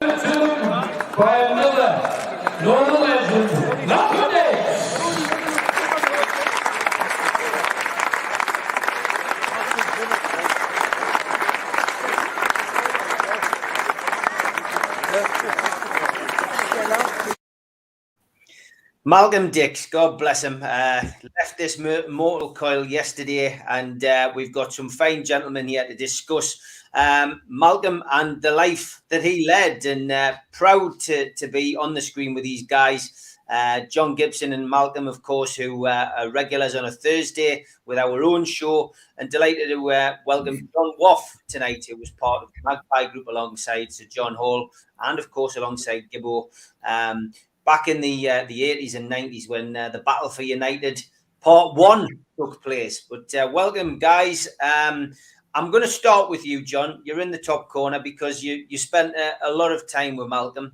By another Northern legend, Malcolm Dix. Malcolm Dix, God bless him, left this mortal coil yesterday, and we've got some fine gentlemen here to discuss Malcolm and the life that he led, and proud to be on the screen with these guys, John Gibson and Malcolm, of course, who are regulars on a Thursday with our own show, and delighted to welcome John Waugh tonight, who was part of the Magpie Group alongside Sir John Hall, and of course alongside Gibbo. Back in the 80s and 90s when the Battle for United Part 1 took place. But welcome, guys. I'm going to start with you, John. You're in the top corner because you spent a lot of time with Malcolm,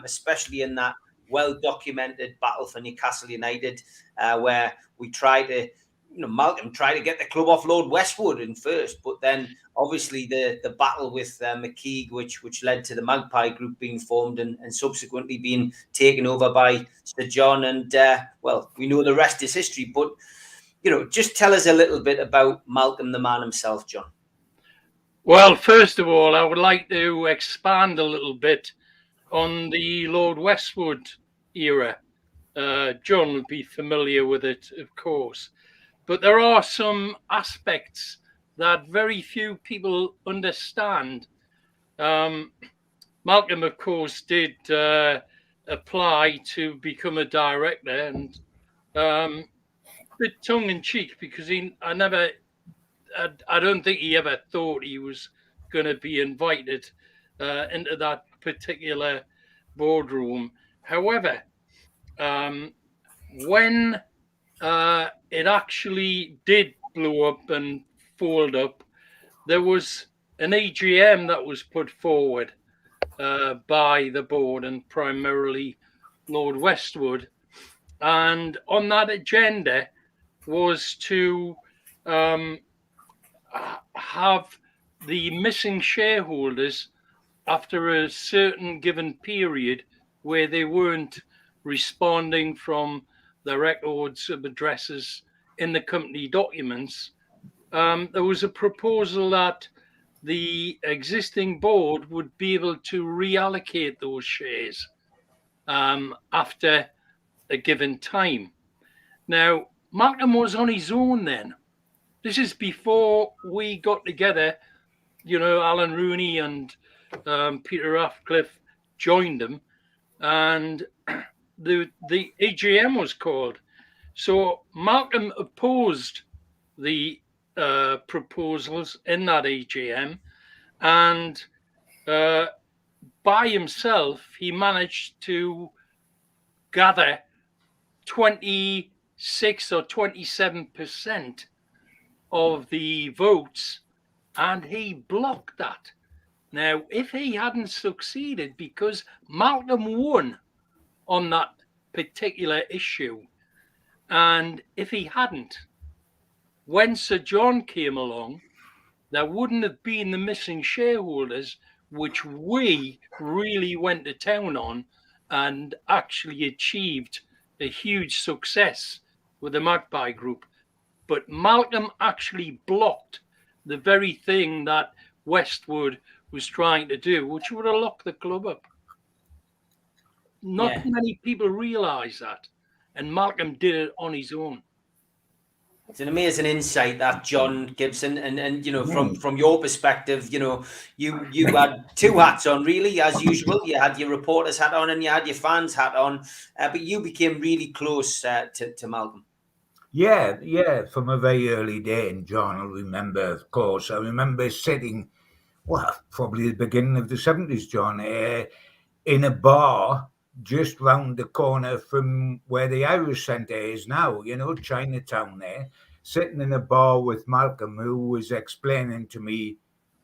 especially in that well-documented Battle for Newcastle United, where we tried to, Malcolm tried to get the club off Lord Westwood in first, but then obviously the battle with McKeague, which led to the Magpie Group being formed and subsequently being taken over by Sir John. And, well, we know the rest is history. But, just tell us a little bit about Malcolm, the man himself, John. Well, first of all, I would like to expand a little bit on the Lord Westwood era. John will be familiar with it, of course. But there are some aspects that very few people understand. Malcolm, of course, did apply to become a director, and a bit tongue-in-cheek, because I don't think he ever thought he was going to be invited into that particular boardroom. However, when it actually did blow up and fold up, there was an AGM that was put forward by the board and primarily Lord Westwood. And on that agenda was to have the missing shareholders, after a certain given period where they weren't responding from the records of addresses in the company documents, there was a proposal that the existing board would be able to reallocate those shares after a given time. Now, Malcolm was on his own then. This is before we got together, Alan Rooney and Peter Ratcliffe joined him, and the AGM was called. So Malcolm opposed the proposals in that AGM, and by himself he managed to gather 26 or 27% of the votes, and he blocked that. Now, if he hadn't succeeded, because Malcolm won on that particular issue, and if he hadn't, when Sir John came along, there wouldn't have been the missing shareholders, which we really went to town on and actually achieved a huge success with the Magpie Group. But Malcolm actually blocked the very thing that Westwood was trying to do, which would have locked the club up. Not many people realise that, and Malcolm did it on his own. It's an amazing insight, that, John Gibson, and from your perspective, you had two hats on, really, as usual. You had your reporter's hat on and you had your fans' hat on, but you became really close to Malcolm. Yeah, from a very early day. And John, I remember, of course, sitting, probably the beginning of the 70s, John, in a bar just round the corner from where the Irish Centre is now, Chinatown there, sitting in a bar with Malcolm, who was explaining to me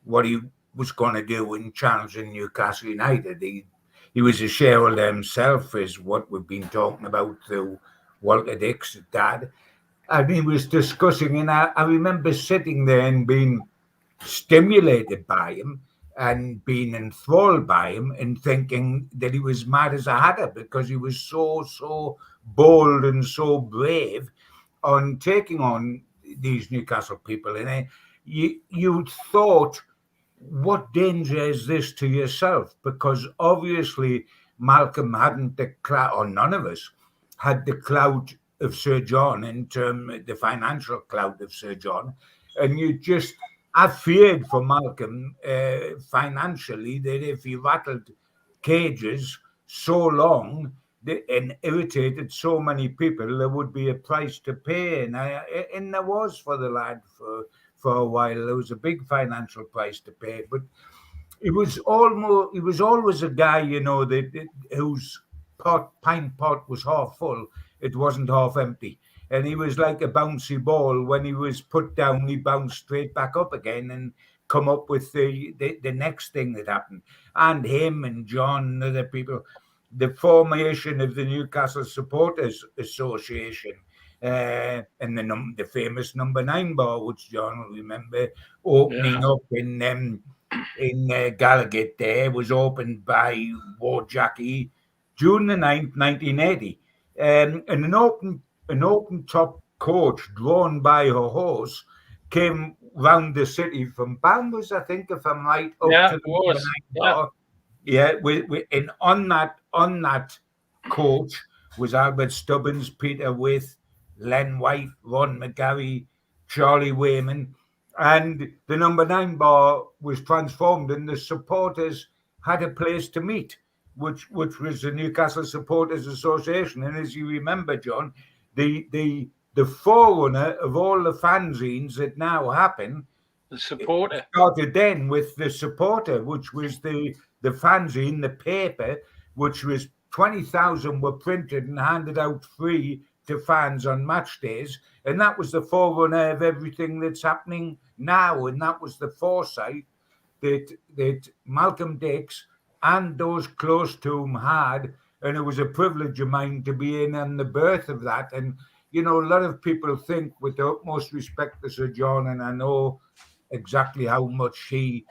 what he was going to do in challenging Newcastle United. He was a shareholder himself, is what we've been talking about through Walter Dix, dad. And he was discussing, and I remember sitting there and being stimulated by him. and being enthralled by him and thinking that he was mad as a hatter because he was so bold and so brave on taking on these Newcastle people. And you thought, what danger is this to yourself? Because obviously Malcolm hadn't the clout, or none of us had the clout of Sir John in terms of the financial clout of Sir John. And I feared for Malcolm financially that if he rattled cages so long and irritated so many people, there would be a price to pay. And there was for the lad for a while. There was a big financial price to pay, but he was always a guy, whose pint pot was half full. It wasn't half empty. And he was like a bouncy ball. When he was put down, he bounced straight back up again and come up with the next thing that happened. And him and John and other people, the formation of the Newcastle Supporters Association, and the famous number 9 bar, which John will remember, opening up in Gallagher there, was opened by Waugh June the 9th, 1980. And an open top coach drawn by a horse came round the city from Bambers, I think, if I'm right, up to the number 9 bar. Yeah, and on that coach was Albert Stubbins, Peter With, Len White, Ron McGarry, Charlie Wayman, and the number 9 bar was transformed, and the supporters had a place to meet, which was the Newcastle Supporters Association. And as you remember, John, the forerunner of all the fanzines that now happen, the Supporter, started then with the Supporter, which was the fanzine, the paper, which was 20,000 were printed and handed out free to fans on match days. And that was the forerunner of everything that's happening now. And that was the foresight that Malcolm Dix and those close to him had. And it was a privilege of mine to be in on the birth of that. And, a lot of people think, with the utmost respect to Sir John, and I know exactly how much he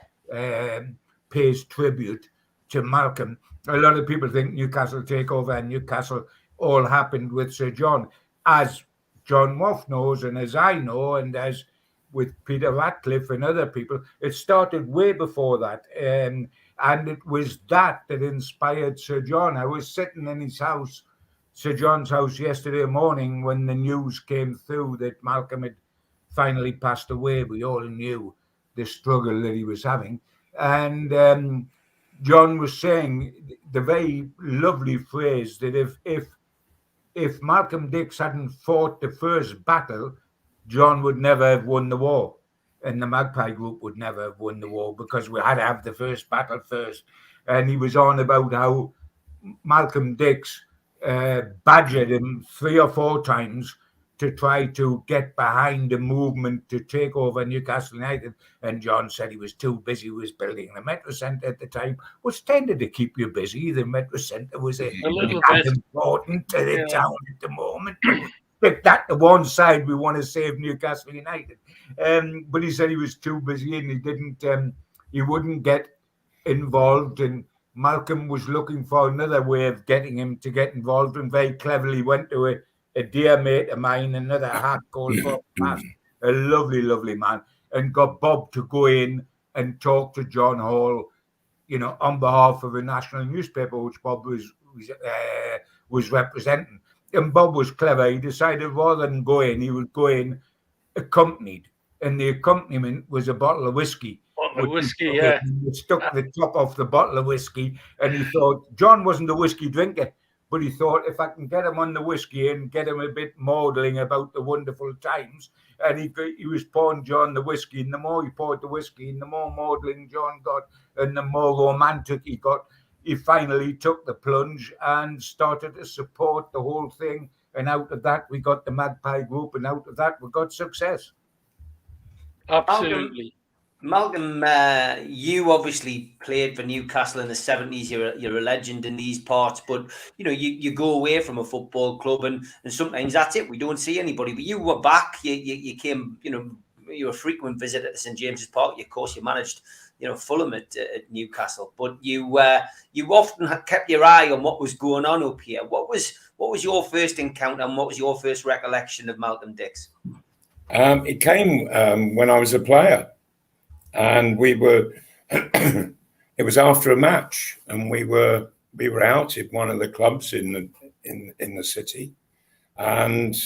pays tribute to Malcolm, a lot of people think Newcastle takeover and Newcastle all happened with Sir John. As John Moff knows, and as I know, and as with Peter Ratcliffe and other people, it started way before that. And it was that inspired Sir John. I was sitting in his house, Sir John's house, yesterday morning when the news came through that Malcolm had finally passed away. We all knew the struggle that he was having. And John was saying the very lovely phrase that if Malcolm Dix hadn't fought the first battle, John would never have won the war, and the Magpie Group would never have won the war, because we had to have the first battle first. And he was on about how Malcolm Dix badgered him 3 or 4 times to try to get behind a movement to take over Newcastle United. And John said he was too busy. He was building the Metro Centre at the time, which tended to keep you busy. The Metro Centre was a little bit important to the town at the moment. Pick that to one side. We want to save Newcastle United. But he said he was too busy and he wouldn't get involved. And Malcolm was looking for another way of getting him to get involved, and very cleverly went to a dear mate of mine, another hack called Bob Pass, a lovely, lovely man, and got Bob to go in and talk to John Hall, on behalf of a national newspaper, which Bob was representing. And Bob was clever. He decided rather than go in, he would go in accompanied. And the accompaniment was a bottle of whiskey. He stuck the top off the bottle of whiskey, and he thought, John wasn't a whiskey drinker, but he thought, if I can get him on the whiskey and get him a bit maudling about the wonderful times, and he was pouring John the whiskey, and the more he poured the whiskey, and the more maudling John got, and the more romantic he got, he finally took the plunge and started to support the whole thing. And out of that, we got the Magpie Group, and out of that, we got success. Absolutely. Malcolm, you obviously played for Newcastle in the 70s. You're a legend in these parts, but you go away from a football club, and sometimes that's it. We don't see anybody. But you were back. You came. You were a frequent visitor to St James's Park. Of course, you managed Fulham at Newcastle. But you often kept your eye on what was going on up here. What was your first encounter, and what was your first recollection of Malcolm Dix? It came when I was a player, and we were. It was after a match, and we were out at one of the clubs in the city, and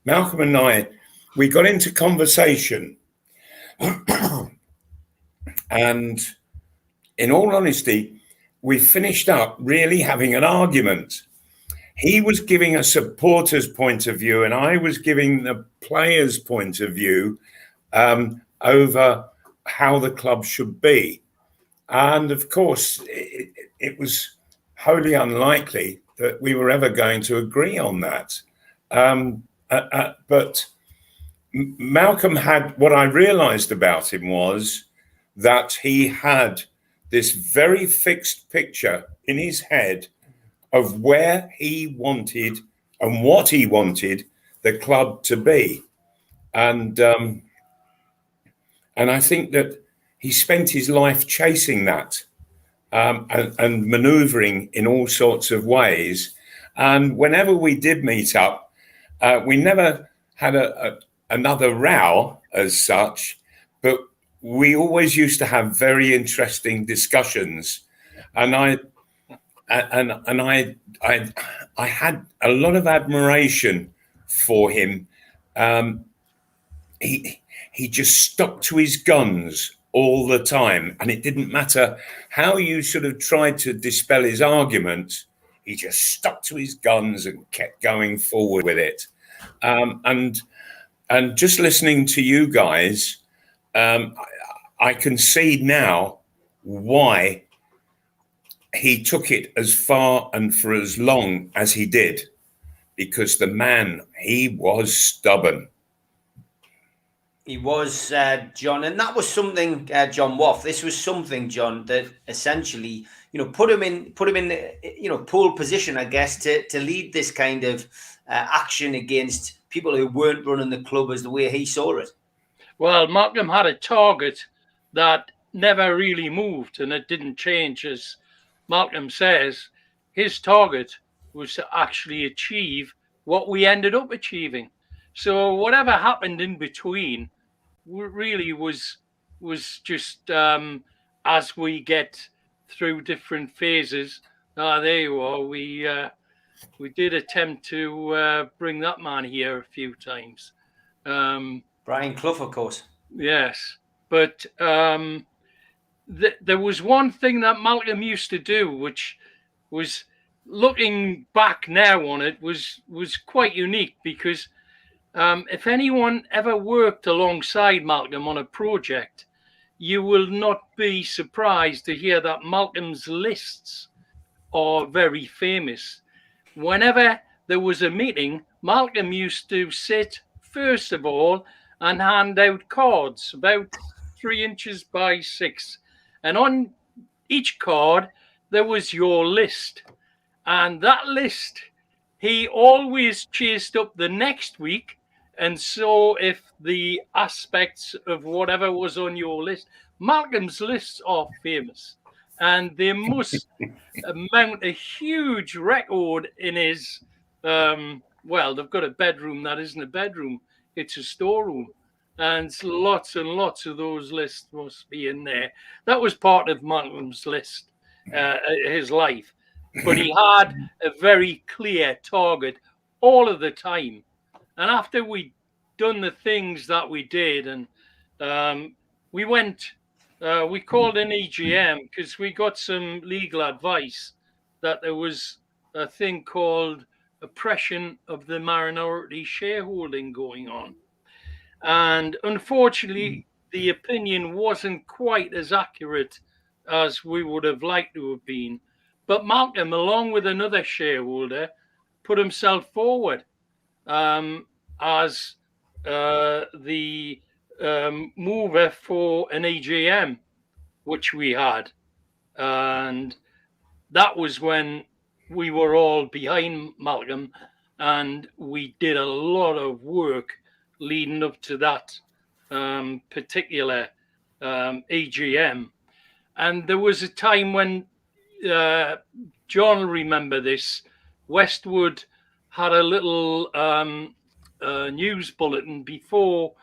Malcolm and I, we got into conversation, and in all honesty, we finished up really having an argument. He was giving a supporter's point of view, and I was giving the player's point of view over how the club should be. And of course, it was wholly unlikely that we were ever going to agree on that. But Malcolm had, what I realized about him was that he had this very fixed picture in his head of where he wanted and what he wanted the club to be. And I think that he spent his life chasing that and maneuvering in all sorts of ways. And whenever we did meet up, we never had another row as such, but we always used to have very interesting discussions. And I had a lot of admiration for him. He just stuck to his guns all the time, and it didn't matter how you sort of tried to dispel his argument. He just stuck to his guns and kept going forward with it. And just listening to you guys, I can see now why he took it as far and for as long as he did, because the man, he was stubborn. He was, John, and that was something, John Waugh. This was something, John, that essentially, put him in, pole position, I guess, to lead this kind of action against people who weren't running the club as the way he saw it. Well, Malcolm had a target that never really moved, and it didn't change. As Malcolm says, his target was to actually achieve what we ended up achieving. So whatever happened in between really was just as we get through different phases. There you are. We did attempt to bring that man here a few times. Brian Clough, of course. Yes, but there was one thing that Malcolm used to do, which was, looking back now on it, was quite unique, because if anyone ever worked alongside Malcolm on a project, you will not be surprised to hear that Malcolm's lists are very famous. Whenever there was a meeting, Malcolm used to sit, first of all, and hand out cards about 3 inches by 6. And on each card, there was your list. And that list, he always chased up the next week and saw if the aspects of whatever was on your list. Malcolm's lists are famous, and they must mount a huge record in his, well, they've got a bedroom that isn't a bedroom, it's a storeroom. And lots of those lists must be in there. That was part of Malcolm's list, his life. But he had a very clear target all of the time. And after we'd done the things that we did, and we called an EGM because we got some legal advice that there was a thing called oppression of the minority shareholding going on. And unfortunately, the opinion wasn't quite as accurate as we would have liked to have been. But Malcolm, along with another shareholder, put himself forward as the mover for an EGM, which we had. And that was when we were all behind Malcolm, and we did a lot of work leading up to that particular EGM. And there was a time when, John will remember this, Westwood had a little news bulletin before,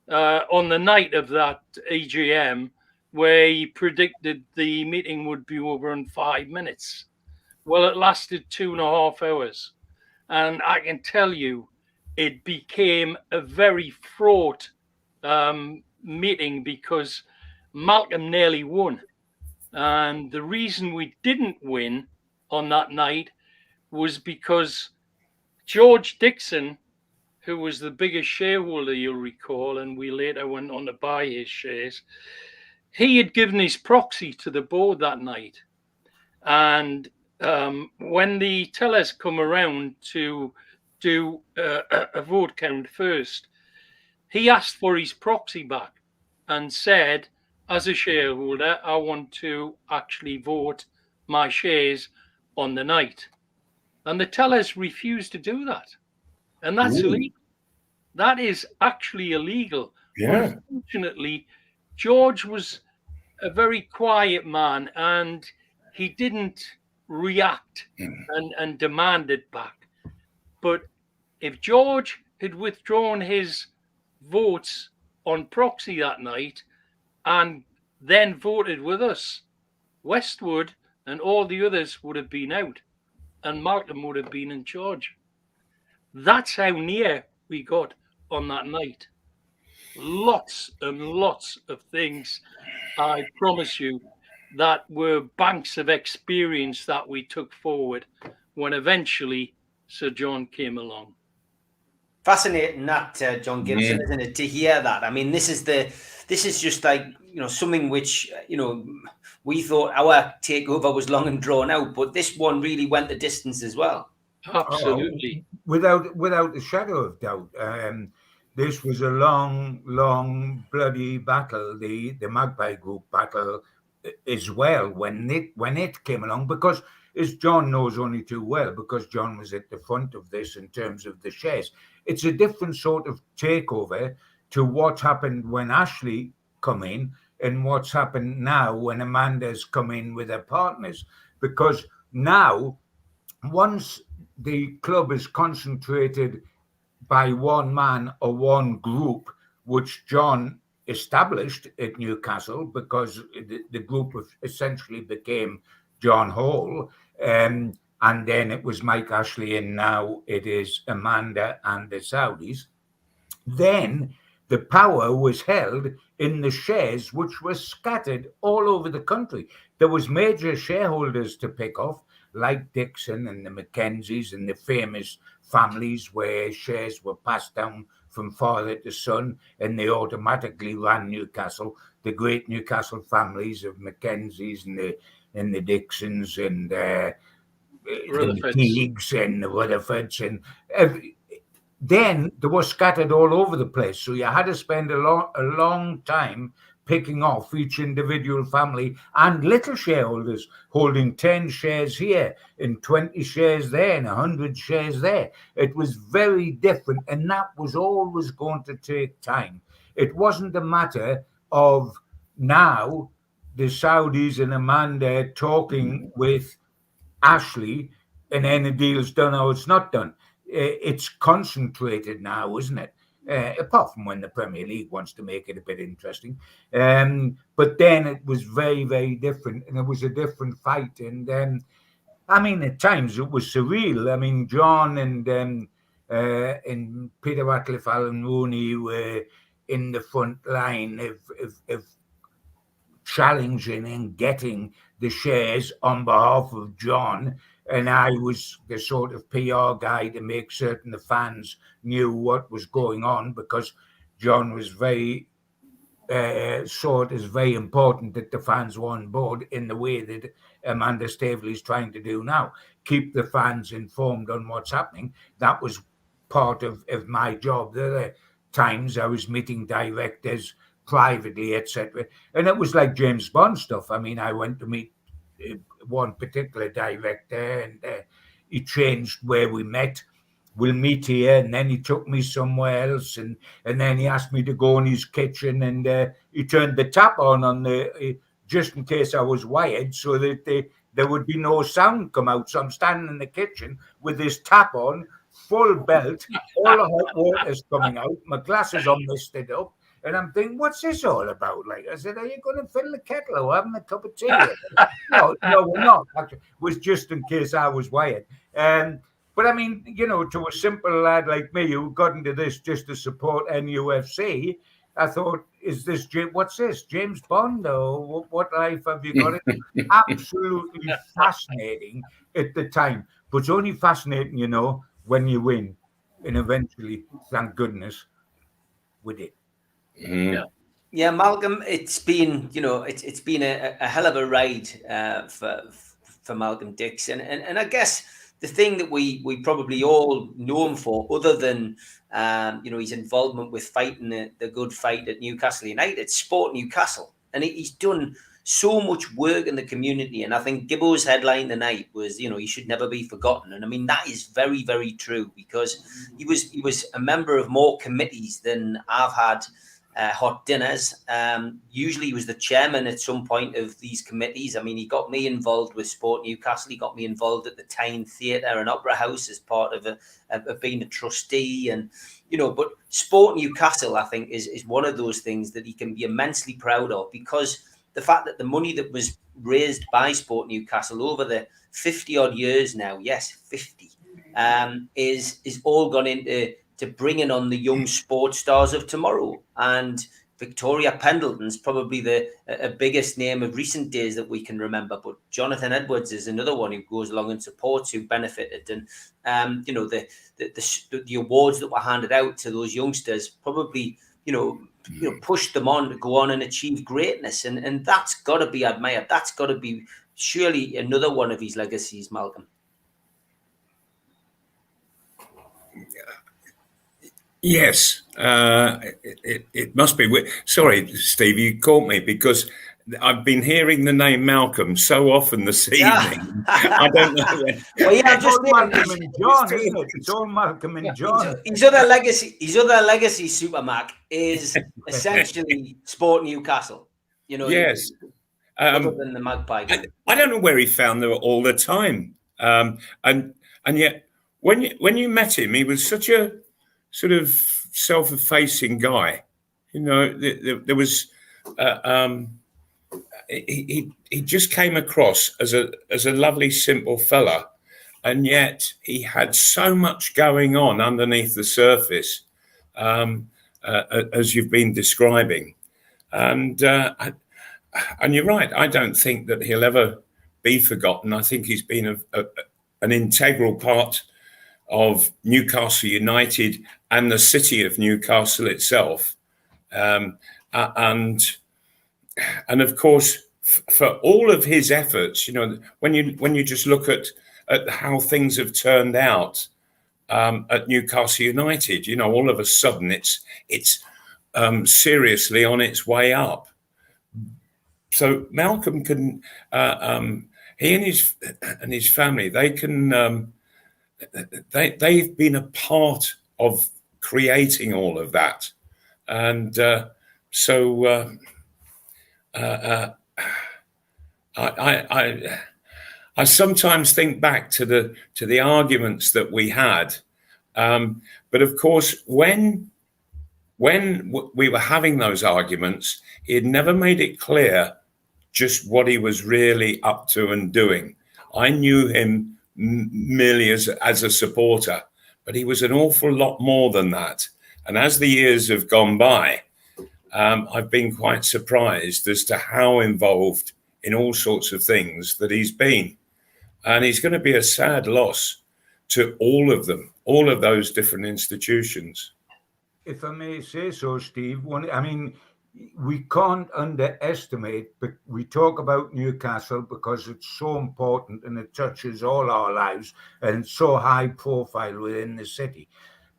on the night of that AGM, where he predicted the meeting would be over in 5 minutes. Well, it lasted 2.5 hours. And I can tell you, it became a very fraught meeting because Malcolm nearly won. And the reason we didn't win on that night was because George Dixon, who was the biggest shareholder, you'll recall, and we later went on to buy his shares, he had given his proxy to the board that night. And when the tellers come around to do a vote count first, he asked for his proxy back and said, as a shareholder, I want to actually vote my shares on the night. And the tellers refused to do that. And that's illegal. That is actually illegal. Yeah. Unfortunately, George was a very quiet man and he didn't react and demand it back. But if George had withdrawn his votes on proxy that night and then voted with us, Westwood and all the others would have been out and Malcolm would have been in charge. That's how near we got on that night. Lots and lots of things, I promise you, that were banks of experience that we took forward when eventually Sir John came along. Fascinating that, John Gibson, isn't it? To hear that. I mean, this is just like, something which, we thought our takeover was long and drawn out, but this one really went the distance as well. Absolutely. Without a shadow of doubt. This was a long, bloody battle, the Magpie Group battle as well, when it came along, because as John knows only too well, because John was at the front of this in terms of the shares. It's a different sort of takeover to what happened when Ashley come in and what's happened now when Amanda's come in with her partners. Because now, once the club is concentrated by one man or one group, which John established at Newcastle, because the group essentially became John Hall, and then it was Mike Ashley, and now it is Amanda and the Saudis. Then the power was held in the shares, which were scattered all over the country. There was major shareholders to pick off, like Dixon and the Mackenzies and the famous families where shares were passed down from father to son, and they automatically ran Newcastle. The great Newcastle families of Mackenzies and the Dixons and the Teagues and the Rutherfords, and then they were scattered all over the place. So you had to spend a long time picking off each individual family and little shareholders holding 10 shares here and 20 shares there and 100 shares there. It was very different, and that was always going to take time. It wasn't a matter of now the Saudis and Amanda talking with Ashley and then the deal's done or it's not done. It's concentrated now, isn't it? Apart from when the Premier League wants to make it a bit interesting. But then it was very, very different, and it was a different fight. And I mean, at times it was surreal. I mean, John and Peter Ratcliffe, Alan Rooney were in the front line of challenging and getting the shares on behalf of John. And I was the sort of PR guy to make certain the fans knew what was going on, because John was very very important that the fans were on board in the way that Amanda Staveley is trying to do now. Keep the fans informed on what's happening. That was part of my job. There are times I was meeting directors privately, etc. And it was like James Bond stuff. I mean, I went to meet one particular director, and he changed where we met. We'll meet here, and then he took me somewhere else, and then he asked me to go in his kitchen, and he turned the tap on the just in case I was wired, so that there would be no sound come out. So I'm standing in the kitchen with this tap on, full belt, all the hot water's coming out, my glasses are misted up, and I'm thinking, what's this all about? Like, I said, are you going to fill the kettle or having a cup of tea? No, we're not. Actually, it was just in case I was wired. But I mean, you know, to a simple lad like me who got into this just to support NUFC, I thought, what's this, James Bond, or what life have you got? It absolutely fascinating at the time, but it's only fascinating, you know, when you win, and eventually, thank goodness, we did. Yeah, Malcolm, it's been, you know, it's been a hell of a ride for Malcolm Dix, and I guess the thing that we probably all know him for, other than you know, his involvement with fighting the good fight at Newcastle United, Sport Newcastle, and he's done so much work in the community. And I think Gibbo's headline tonight was, you know, he should never be forgotten. And I mean, that is very, very true, because he was a member of more committees than I've had hot dinners. Usually he was the chairman at some point of these committees. I mean, he got me involved with Sport Newcastle. He got me involved at the Tyne Theatre and Opera House as part of being a trustee. And, you know, but Sport Newcastle, I think, is one of those things that he can be immensely proud of, because the fact that the money that was raised by Sport Newcastle over the 50 odd years now, yes, 50, is all gone into bringing on the young sports stars of tomorrow. And Victoria Pendleton's probably the biggest name of recent days that we can remember, but Jonathan Edwards is another one who goes along and supports, who benefited. And you know, the awards that were handed out to those youngsters probably, you know, pushed them on to go on and achieve greatness, and that's got to be admired. That's got to be surely another one of his legacies, Malcolm. Yes, it must be. Sorry, Steve, you caught me, because I've been hearing the name Malcolm so often this evening. I don't know when. Well, yeah, it's all Malcolm and John, isn't it? It's all Malcolm and John. His other legacy, Supermac, is essentially Sport Newcastle. You know, yes. Other than the Magpie Group. I don't know where he found them all the time, and yet when you met him, he was such a sort of self-effacing guy. You know, there was he just came across as a lovely, simple fella, and yet he had so much going on underneath the surface, as you've been describing. And you're right. I don't think that he'll ever be forgotten. I think he's been an integral part of Newcastle United and the city of Newcastle itself, and of course, for all of his efforts, you know, when you just look at how things have turned out at Newcastle United, you know, all of a sudden it's seriously on its way up. So Malcolm can, he and his family, they can, they've been a part of creating all of that, and so I sometimes think back to the arguments that we had, but of course when we were having those arguments, he had never made it clear just what he was really up to and doing. I knew him merely as a supporter, but he was an awful lot more than that. And as the years have gone by, I've been quite surprised as to how involved in all sorts of things that he's been. And he's going to be a sad loss to all of them, all of those different institutions. If I may say so, Steve, I mean, we can't underestimate, but we talk about Newcastle because it's so important and it touches all our lives and it's so high profile within the city.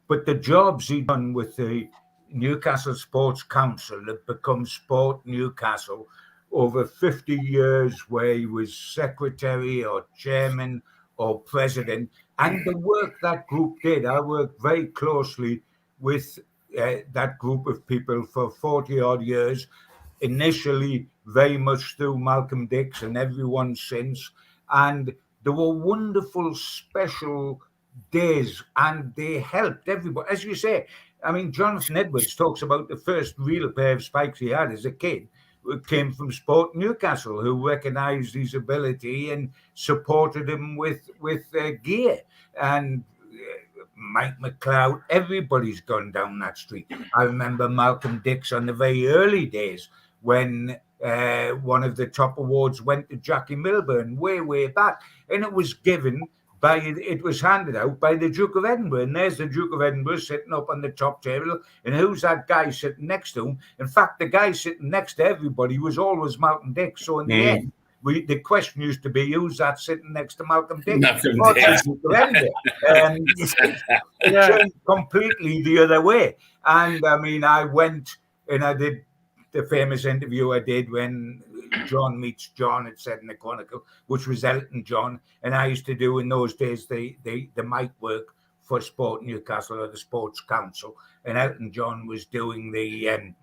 But the jobs he done with the Newcastle Sports Council that become Sport Newcastle over 50 years, where he was secretary or chairman or president, and the work that group did. I worked very closely with that group of people for 40 odd years, initially very much through Malcolm Dix and everyone since. And there were wonderful special days, and they helped everybody. As you say, I mean, Jonathan Edwards talks about the first real pair of spikes he had as a kid. It came from Sport Newcastle, who recognised his ability and supported him with gear. And Mike McLeod, everybody's gone down that street. I remember Malcolm Dix on the very early days when one of the top awards went to Jackie Milburn way back, and it was handed out by the Duke of Edinburgh. And there's the Duke of Edinburgh sitting up on the top table. And who's that guy sitting next to him? In fact, the guy sitting next to everybody was always Malcolm Dix. So in the end, the question used to be, who's that sitting next to Malcolm Dix? Malcolm Dix. It turned completely the other way. And I mean, I went and I did the famous interview I did when John meets John at 7 the Chronicle, which was Elton John. And I used to do in those days the mic work for Sport Newcastle or the Sports Council. And Elton John was doing the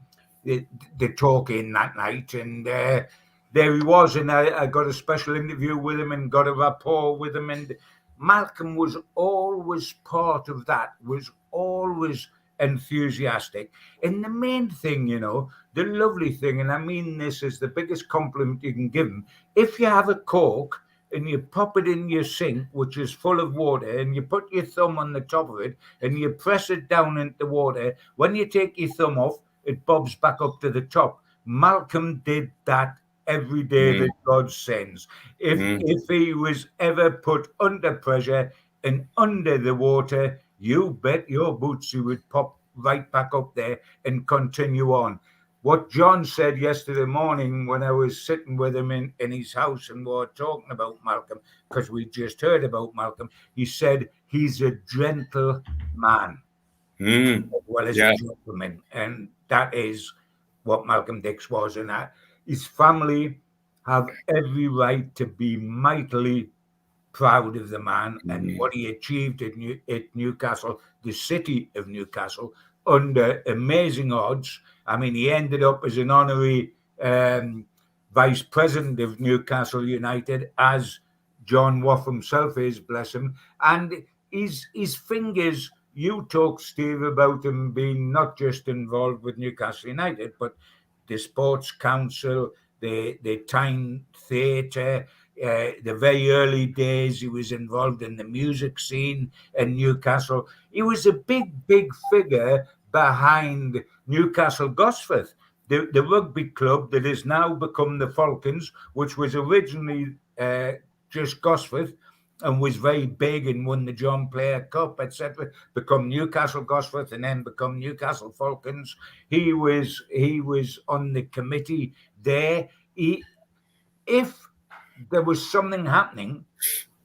talking that night. And there he was. And I got a special interview with him and got a rapport with him. And Malcolm was always part of that, was always enthusiastic. And the main thing, you know, the lovely thing, and I mean this is the biggest compliment you can give him, if you have a Coke and you pop it in your sink, which is full of water, and you put your thumb on the top of it and you press it down into the water, when you take your thumb off, it bobs back up to the top. Malcolm did that every day that God sends. If he was ever put under pressure and under the water, you bet your boots he would pop right back up there and continue on. What John said yesterday morning when I was sitting with him in his house and we were talking about Malcolm, because we just heard about Malcolm, he said he's a gentle man as well as a gentleman. And that is what Malcolm Dix was. And his family have every right to be mightily proud of the man and what he achieved at Newcastle, the city of Newcastle, under amazing odds. I mean, he ended up as an honorary vice president of Newcastle United, as John Waugh himself is, bless him. And his fingers, you talk, Steve, about him being not just involved with Newcastle United, but the Sports Council, the Tyne Theatre, the very early days, he was involved in the music scene in Newcastle. He was a big figure behind Newcastle Gosforth, the rugby club that has now become the Falcons, which was originally just Gosforth and was very big and won the John Player Cup, etc., become Newcastle Gosforth and then become Newcastle Falcons. He was on the committee there. If there was something happening,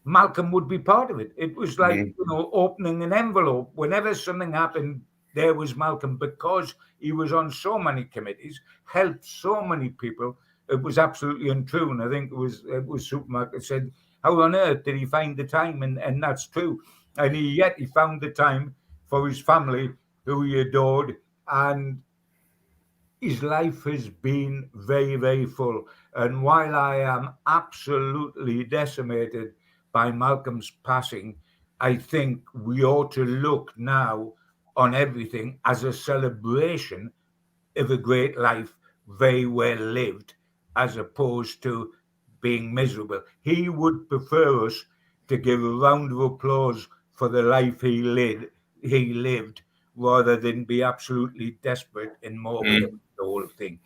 Malcolm would be part of it. It was like, opening an envelope. Whenever something happened, there was Malcolm, because he was on so many committees, helped so many people. It was absolutely untrue. And I think it was Supermac that said, how on earth did he find the time? And that's true. And yet he found the time for his family, who he adored. And his life has been very, very full. And while I am absolutely decimated by Malcolm's passing, I think we ought to look now on everything as a celebration of a great life, very well lived, as opposed to being miserable. He would prefer us to give a round of applause for the life he lived, rather than be absolutely desperate and morbid about the whole thing.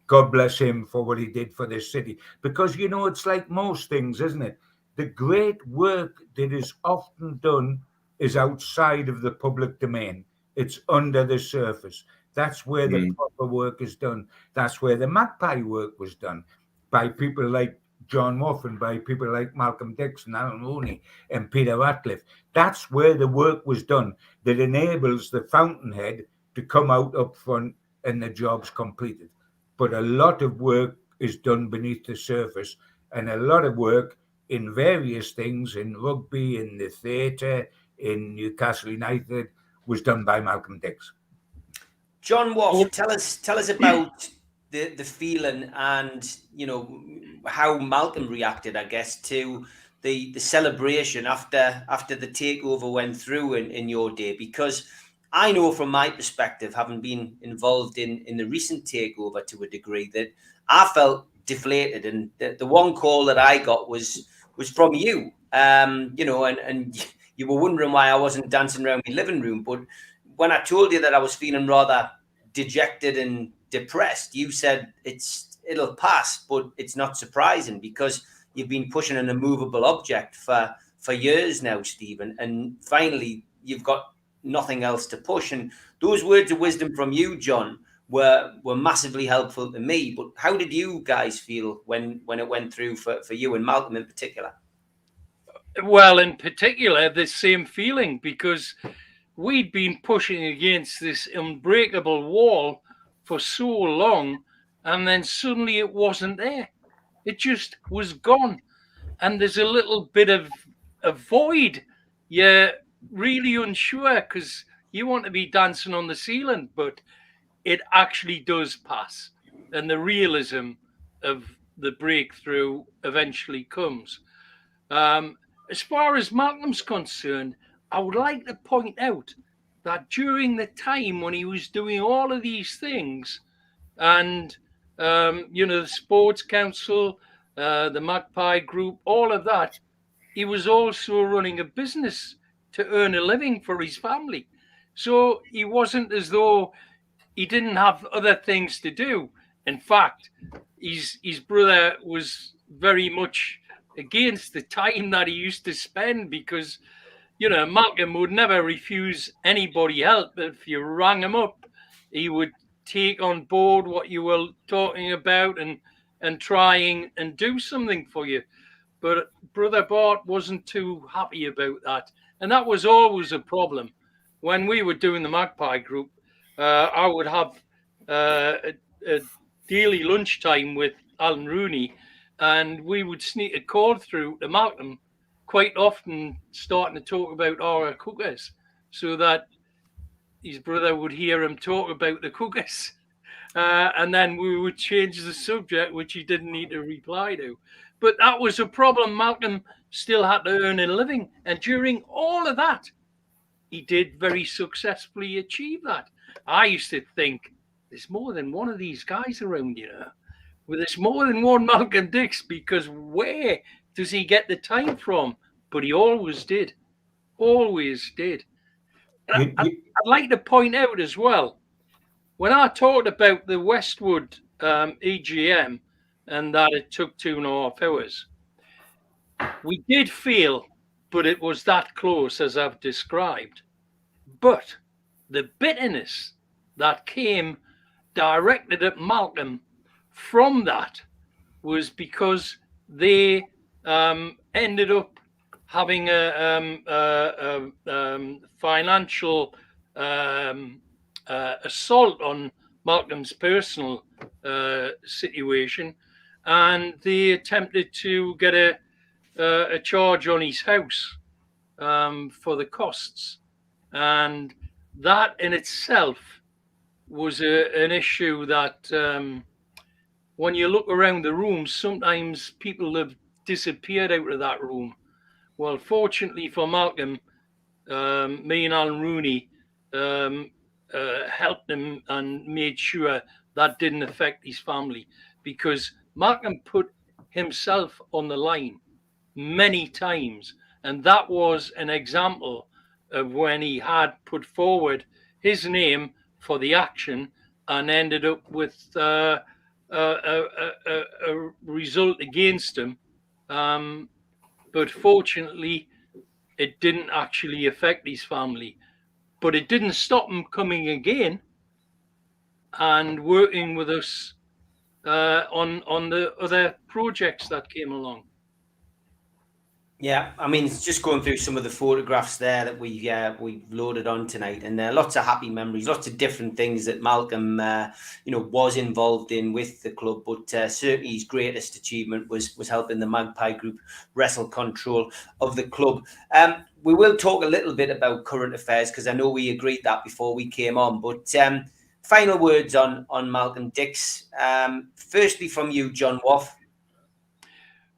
God bless him for what he did for this city. Because, it's like most things, isn't it? The great work that is often done is outside of the public domain. It's under the surface. That's where the proper work is done. That's where the Magpie work was done, by people like John Waugh and by people like Malcolm Dix and Alan Rooney and Peter Ratcliffe. That's where the work was done that enables the fountainhead to come out up front and the job's completed. But a lot of work is done beneath the surface, and a lot of work in various things, in rugby, in the theatre, in Newcastle United, was done by Malcolm Dix. John Waugh, tell us about the feeling and, you know, how Malcolm reacted, I guess, to the celebration after the takeover went through in your day? Because I know from my perspective, having been involved in the recent takeover to a degree, that I felt deflated, and the one call that I got was from you, you know, and you were wondering why I wasn't dancing around my living room. But when I told you that I was feeling rather dejected and depressed, you said it'll pass, but it's not surprising because you've been pushing an immovable object for years now, Stephen, and finally you've got nothing else to push. And those words of wisdom from you, John, were massively helpful to me. But how did you guys feel when it went through for you and Malcolm in particular? Well, in particular, the same feeling, because we'd been pushing against this unbreakable wall for so long, and then suddenly it wasn't there. It just was gone. And there's a little bit of a void. You're really unsure because you want to be dancing on the ceiling, but it actually does pass. And the realism of the breakthrough eventually comes. As far as Malcolm's concerned, I would like to point out that during the time when he was doing all of these things, and you know, the Sports Council, the Magpie Group, all of that, he was also running a business to earn a living for his family. So he wasn't as though he didn't have other things to do. In fact, his brother was very much against the time that he used to spend, because, you know, Malcolm would never refuse anybody help. If you rang him up, he would take on board what you were talking about and trying and do something for you. But Brother Bart wasn't too happy about that. And that was always a problem. When we were doing the Magpie Group, I would have a daily lunchtime with Alan Rooney, and we would sneak a call through to Malcolm, quite often starting to talk about our cookers, so that his brother would hear him talk about the cookers. And then we would change the subject, which he didn't need to reply to. But that was a problem. Malcolm still had to earn a living. And during all of that, he did very successfully achieve that. I used to think, there's more than one of these guys around, you know. Well, there's more than one Malcolm Dix, because where does he get the time from? But he always did. Always did. I'd like to point out as well, when I talked about the Westwood EGM and that it took 2.5 hours, we did feel, but it was that close as I've described. But the bitterness that came directed at Malcolm from that was because they ended up having a financial assault on Malcolm's personal situation, and they attempted to get a charge on his house for the costs, and that in itself was an issue that when you look around the room, sometimes people have disappeared out of that room. Well, fortunately for Malcolm, me and Alan Rooney helped him and made sure that didn't affect his family, because Malcolm put himself on the line many times, and that was an example of when he had put forward his name for the action and ended up with a result against him. But fortunately, it didn't actually affect his family. But it didn't stop him coming again and working with us on the other projects that came along. Yeah, I mean, it's just going through some of the photographs there that we've loaded on tonight, and lots of happy memories, lots of different things that Malcolm, was involved in with the club. But certainly his greatest achievement was helping the Magpie Group wrestle control of the club. We will talk a little bit about current affairs, because I know we agreed that before we came on. But final words on Malcolm Dix. Firstly, from you, John Waugh.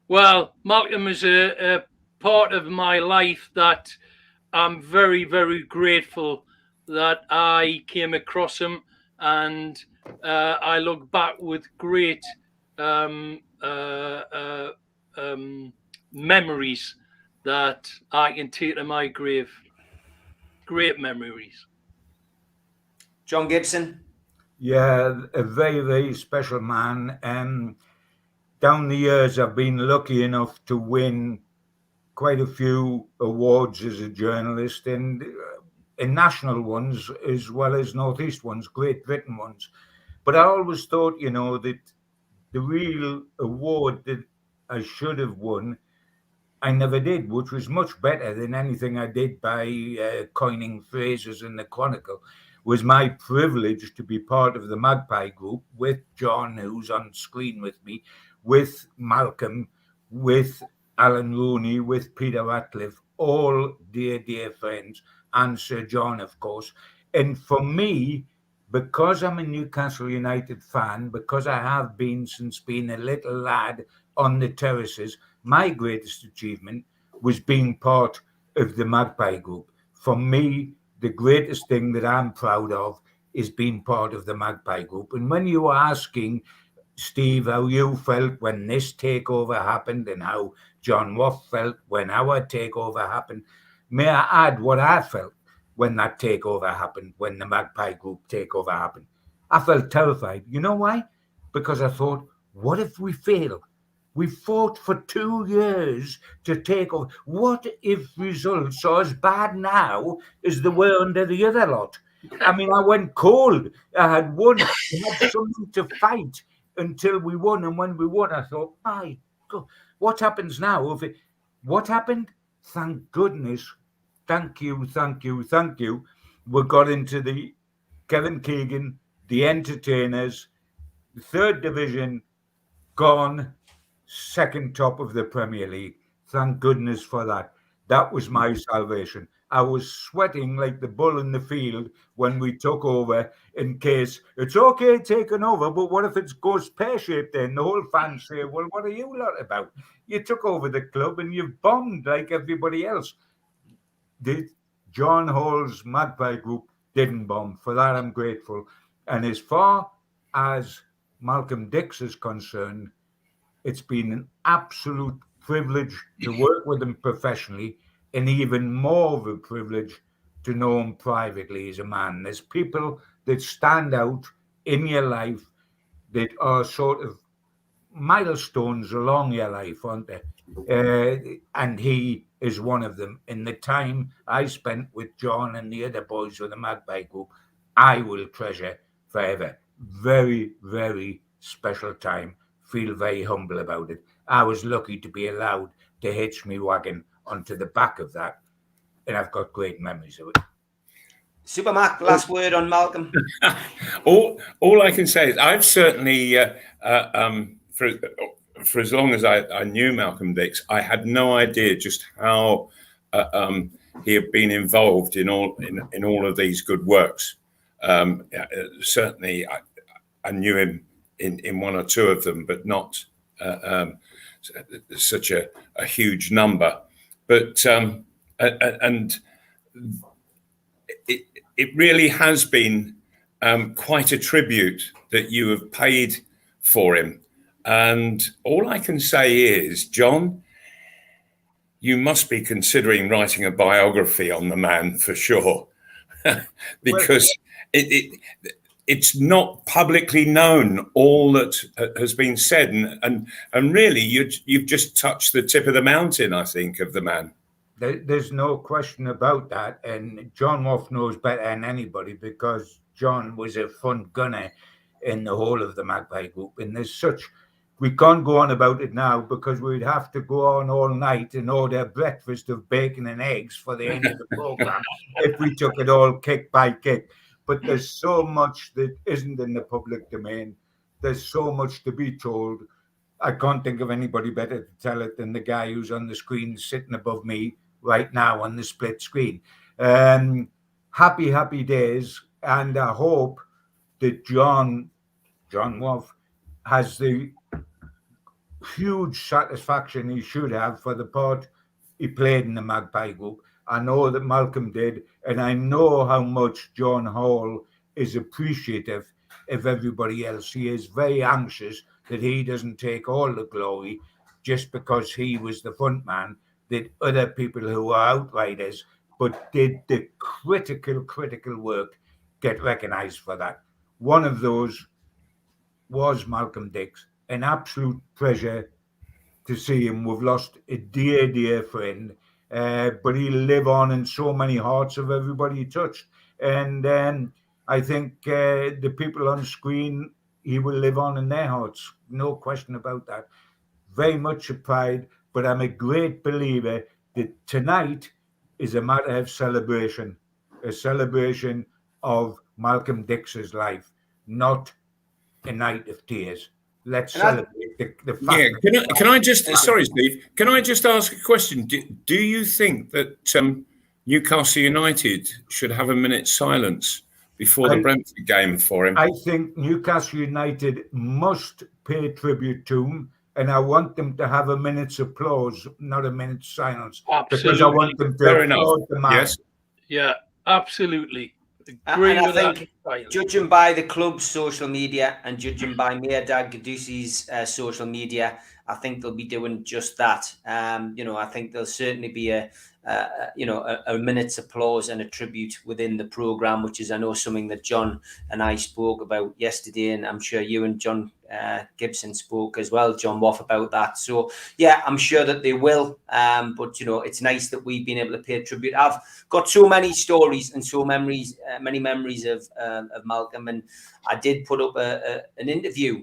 Well, Malcolm is a part of my life that I'm very, very grateful that I came across him, and I look back with great memories that I can take to my grave. Great memories. John Gibson. Yeah, a very, very special man. Down the years, I've been lucky enough to win quite a few awards as a journalist, and national ones as well as Northeast ones, Great Britain ones. But I always thought, that the real award that I should have won, I never did, which was much better than anything I did by coining phrases in the Chronicle, was my privilege to be part of the Magpie Group with John, who's on screen with me, with Malcolm, with Alan Rooney, with Peter Ratcliffe, all dear, dear friends, and Sir John, of course. And for me, because I'm a Newcastle United fan, because I have been since being a little lad on the terraces, my greatest achievement was being part of the Magpie Group. For me, the greatest thing that I'm proud of is being part of the Magpie Group. And when you were asking, Steve, how you felt when this takeover happened and how John Waugh felt when our takeover happened, may I add what I felt when that takeover happened, when the Magpie Group takeover happened? I felt terrified. You know why? Because I thought, what if we fail? We fought for 2 years to take over. What if results are as bad now as they were under the other lot? I mean, I went cold. I had won. I had something to fight until we won. And when we won, I thought, my God, what happens now? What happened? Thank goodness. Thank you. We got into the Kevin Keegan, the Entertainers, the third division, gone, second top of the Premier League. Thank goodness for that. That was my salvation. I was sweating like the bull in the field when we took over, in case it's okay taking over, but what if it goes pear-shaped then? The whole fans say, well, what are you lot about? You took over the club and you've bombed like everybody else. John Hall's Magpie Group didn't bomb. For that, I'm grateful. And as far as Malcolm Dix is concerned, it's been an absolute privilege to work with him professionally, and even more of a privilege to know him privately as a man. There's people that stand out in your life that are sort of milestones along your life, aren't they? And he is one of them. In the time I spent with John and the other boys of the Magpie Group, I will treasure forever. Very, very special time. Feel very humble about it. I was lucky to be allowed to hitch me wagon onto the back of that, and I've got great memories of it. Supermac, last word on Malcolm. all I can say is I've certainly, for as long as I knew Malcolm Dix, I had no idea just how he had been involved in all of these good works. Certainly, I knew him in one or two of them, but not such a huge number. But and it really has been quite a tribute that you have paid for him. And all I can say is, John, you must be considering writing a biography on the man for sure, because it's not publicly known all that has been said, and really you've just touched the tip of the mountain, I think, of the man. There's no question about that, and John Waugh knows better than anybody, because John was a front gunner in the whole of the Magpie Group, and we can't go on about it now because we'd have to go on all night and order breakfast of bacon and eggs for the end of the program if we took it all kick by kick. But there's so much that isn't in the public domain. There's so much to be told. I can't think of anybody better to tell it than the guy who's on the screen sitting above me right now on the split screen. Happy days. And I hope that John Waugh has the huge satisfaction he should have for the part he played in the Magpie Group. I know that Malcolm did, and I know how much John Hall is appreciative of everybody else. He is very anxious that he doesn't take all the glory just because he was the front man, that other people who are outriders but did the critical work get recognised for that. One of those was Malcolm Dix. An absolute pleasure to see him. We've lost a dear friend, but he'll live on in so many hearts of everybody he touched. And I think the people on screen, he will live on in their hearts. No question about that. Very much a pride, but I'm a great believer that tonight is a matter of celebration, a celebration of Malcolm Dix's life, not a night of tears. Let's celebrate the fact. Yeah, can I just, sorry, Steve, can I just ask a question? Do you think that Newcastle United should have a minute's silence before the Brentford game for him? I think Newcastle United must pay tribute to him, and I want them to have a minute's applause, not a minute's silence. Absolutely. Because I want them to applaud the man. Yes. Yeah, absolutely. And I think, judging by the club's social media and judging by Mayor Dag Gadusi's social media, I think they'll be doing just that. I think there'll certainly be a minute's applause and a tribute within the programme, which is, I know, something that John and I spoke about yesterday, and I'm sure you and John Gibson spoke as well, John Waugh, about that. So, yeah, I'm sure that they will. But, it's nice that we've been able to pay tribute. I've got so many stories and so many memories of Malcolm, and I did put up an interview,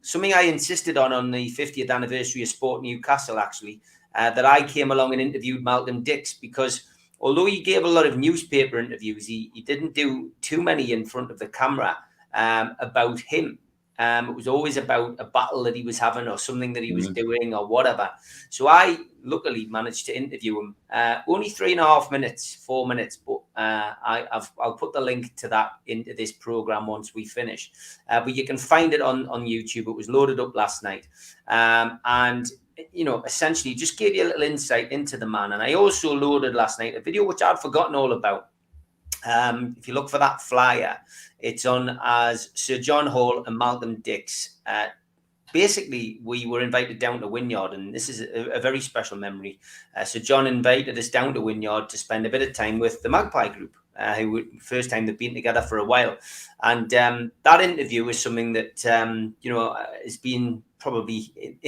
something I insisted on the 50th anniversary of Sport Newcastle, actually, that I came along and interviewed Malcolm Dix, because although he gave a lot of newspaper interviews, he didn't do too many in front of the camera about him. It was always about a battle that he was having or something that he was doing or whatever. So I luckily managed to interview him. Only 4 minutes, but I'll put the link to that into this program once we finish. But you can find it on YouTube. It was loaded up last night. And essentially just gave you a little insight into the man. And I also loaded last night a video which I'd forgotten all about. If you look for that flyer, it's on as Sir John Hall and Malcolm Dix. Basically, we were invited down to Wynyard, and this is a very special memory. So John invited us down to Wynyard to spend a bit of time with the Magpie Group, who first time they've been together for a while. And that interview is something that, has been probably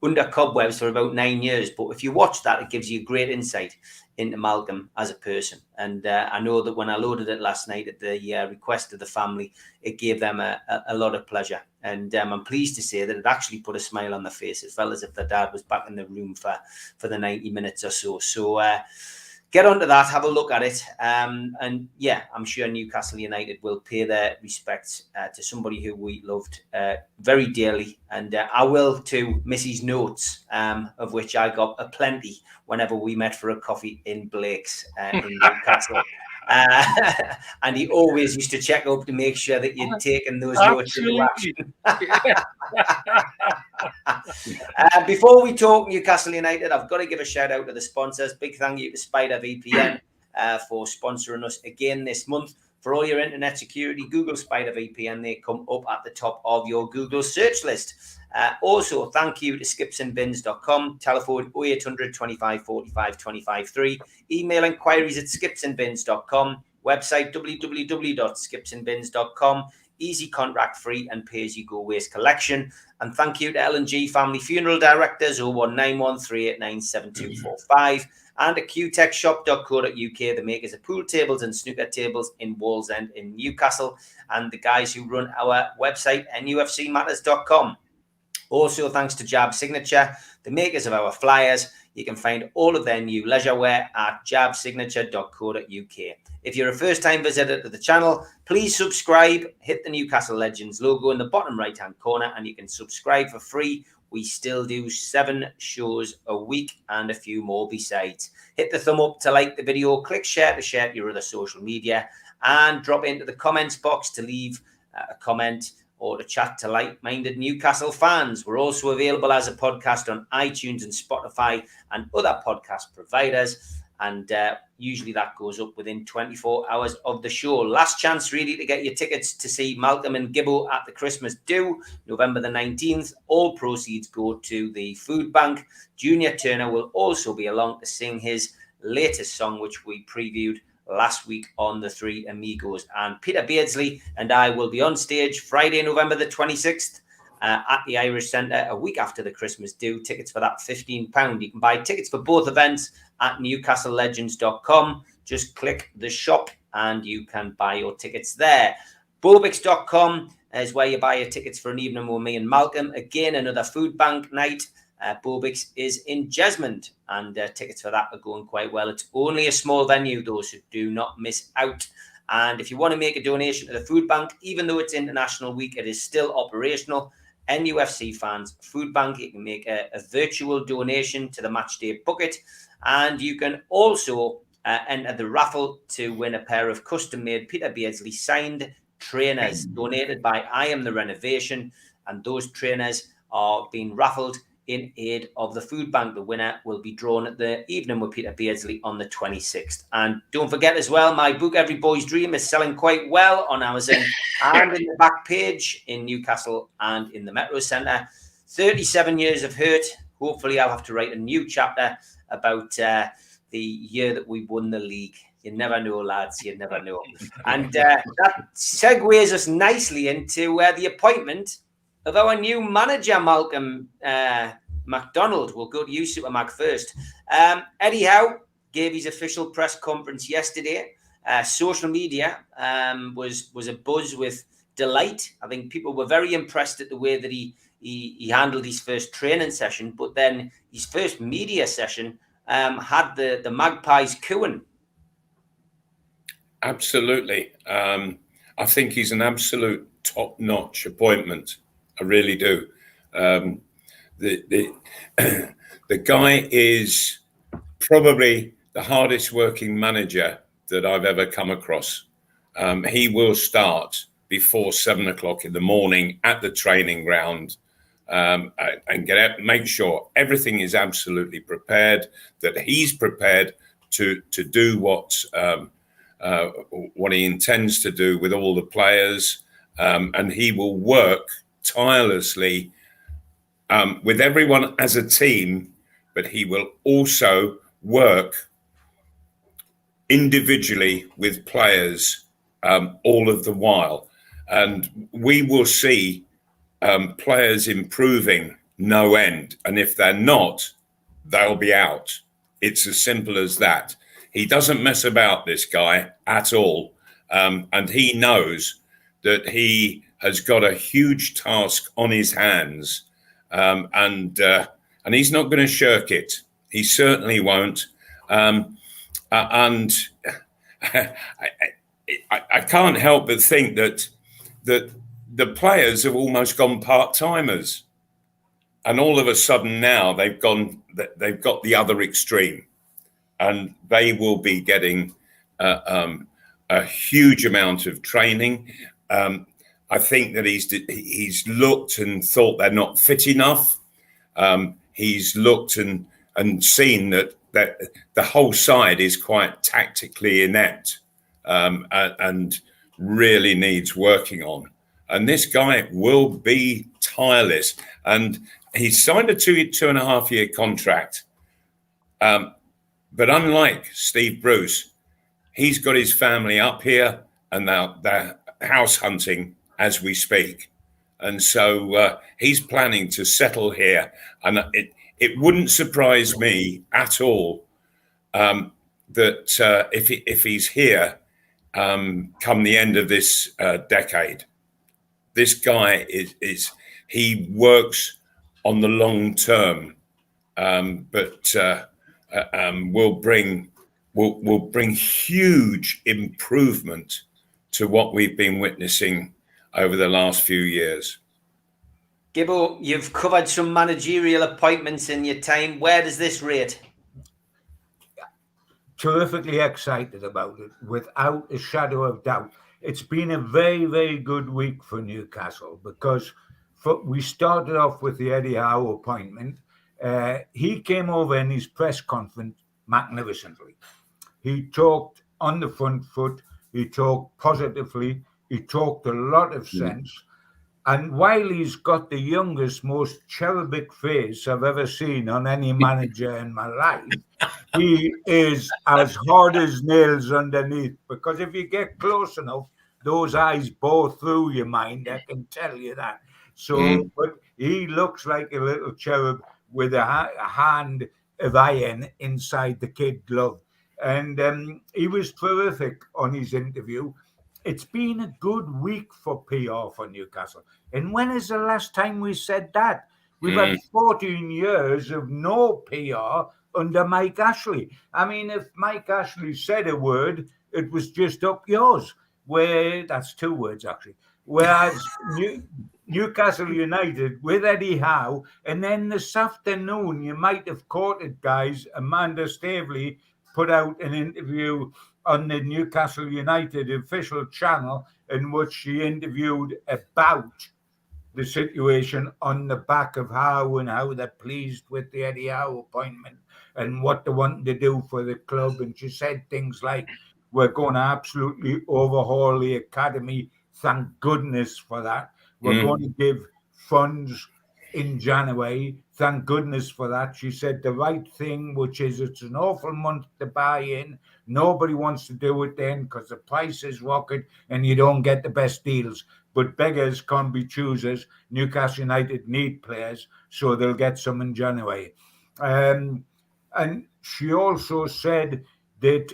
under cobwebs for about 9 years. But if you watch that, it gives you great insight into Malcolm as a person. And I know that when I loaded it last night at the request of the family, it gave them a lot of pleasure. And I'm pleased to say that it actually put a smile on their face. It felt as if their dad was back in the room for the 90 minutes or so. So get onto that, have a look at it. And yeah, I'm sure Newcastle United will pay their respects to somebody who we loved very dearly. And I will to Missy's notes, of which I got a plenty whenever we met for a coffee in Blake's in Newcastle. And he always used to check up to make sure that you'd taken those notes into action. Before we talk Newcastle United, I've got to give a shout out to the sponsors. Big thank you to Spider VPN for sponsoring us again this month. For all your internet security, Google Spider VPN. They come up at the top of your Google search list. Also, thank you to skipsandbins.com. Telephone 0800 25 45 25 3. Email inquiries at skipsandbins.com. Website www.skipsandbins.com. Easy, contract free and pay as you go waste collection. And thank you to L&G Family Funeral Directors 01913897245 and at qtechshop.co.uk, the makers of pool tables and snooker tables in Wallsend in Newcastle, and the guys who run our website NUFCmatters.com. Also, thanks to Jab Signature, the makers of our flyers. You can find all of their new leisure wear at jabsignature.co.uk. If you're a first-time visitor to the channel, please subscribe. Hit the Newcastle Legends logo in the bottom right-hand corner, and you can subscribe for free. We still do 7 shows a week and a few more besides. Hit the thumb up to like the video. Click share to share to your other social media, and drop into the comments box to leave a comment, or to chat to like-minded Newcastle fans. We're also available as a podcast on iTunes and Spotify and other podcast providers. And usually that goes up within 24 hours of the show. Last chance really to get your tickets to see Malcolm and Gibbo at the Christmas Do, November the 19th. All proceeds go to the food bank. Junior Turner will also be along to sing his latest song, which we previewed last week on the Three Amigos. And Peter Beardsley and I will be on stage Friday, November the 26th at the Irish Centre a week after the Christmas Do. Tickets for that £15. You can buy tickets for both events at newcastlelegends.com. Just click the shop and you can buy your tickets there. Bobix.com is where you buy your tickets for an evening with me and Malcolm. Again, another food bank night. Bobix is in Jesmond, and tickets for that are going quite well. It's only a small venue, though, so do not miss out. And if you want to make a donation to the food bank, even though it's International Week, it is still operational. NUFC fans, food bank, you can make a virtual donation to the Matchday Bucket, and you can also enter the raffle to win a pair of custom-made Peter Beardsley signed trainers donated by I Am The Renovation, and those trainers are being raffled in aid of the food bank. The winner will be drawn at the Evening with Peter Beardsley on the 26th. And don't forget as well, my book, Every Boy's Dream, is selling quite well on Amazon and in the back page in Newcastle and in the Metro Centre. 37 years of hurt. Hopefully I'll have to write a new chapter about the year that we won the league. You never know, lads. You never know. And that segues us nicely into the appointment of our new manager, Malcolm MacDonald. We'll go to you, Supermac, first. Eddie Howe gave his official press conference yesterday. Social media was a buzz with delight. I think people were very impressed at the way that he handled his first training session, but then his first media session had the Magpies cooing. Absolutely. I think he's an absolute top-notch appointment. I really do. The guy is probably the hardest working manager that I've ever come across. He will start before 7 o'clock in the morning at the training ground and get out, make sure everything is absolutely prepared, that he's prepared to do what he intends to do with all the players, and he will work tirelessly with everyone as a team, but he will also work individually with players all of the while. And we will see players improving no end. And if they're not, they'll be out. It's as simple as that. He doesn't mess about, this guy, at all. And he knows that he has got a huge task on his hands, and he's not going to shirk it. He certainly won't. And I can't help but think that the players have almost gone part-timers, and all of a sudden now they've got the other extreme, and they will be getting a huge amount of training. I think that he's looked and thought they're not fit enough. He's looked and seen that the whole side is quite tactically inept and really needs working on. And this guy will be tireless. And he's signed a 2.5 year contract. But unlike Steve Bruce, he's got his family up here and they're house hunting as we speak. And so he's planning to settle here. And it wouldn't surprise me at all that if he's here come the end of this decade. This guy he works on the long term, but will bring huge improvement to what we've been witnessing over the last few years. Gibbo, you've covered some managerial appointments in your time. Where does this rate? Terrifically excited about it, without a shadow of doubt. it's been a very, very good week for Newcastle because we started off with the Eddie Howe appointment. He came over in his press conference magnificently. He talked on the front foot. He talked positively. He talked a lot of sense. And while he's got the youngest, most cherubic face I've ever seen on any manager in my life, he is as hard as nails underneath. Because if you get close enough, those eyes bore through your mind, I can tell you that. So, but he looks like a little cherub with a hand of iron inside the kid glove. And he was terrific on his interview. It's been a good week for PR for Newcastle. And when is the last time we said that? We've had 14 years of no PR under Mike Ashley. I mean, if Mike Ashley said a word, it was just up yours. Where that's 2 words, actually. Whereas Newcastle United with Eddie Howe, and then this afternoon, you might have caught it, guys, Amanda Staveley put out an interview on the Newcastle United official channel in which she interviewed about the situation on the back of Howe and how they're pleased with the Eddie Howe appointment and what they want to do for the club. And she said things like, we're going to absolutely overhaul the academy. Thank goodness for that. We're going to give funds in January. Thank goodness for that. She said the right thing, which is it's an awful month to buy in. Nobody wants to do it then because the price is rocket and you don't get the best deals. But beggars can't be choosers. Newcastle United need players, so they'll get some in January. And she also said that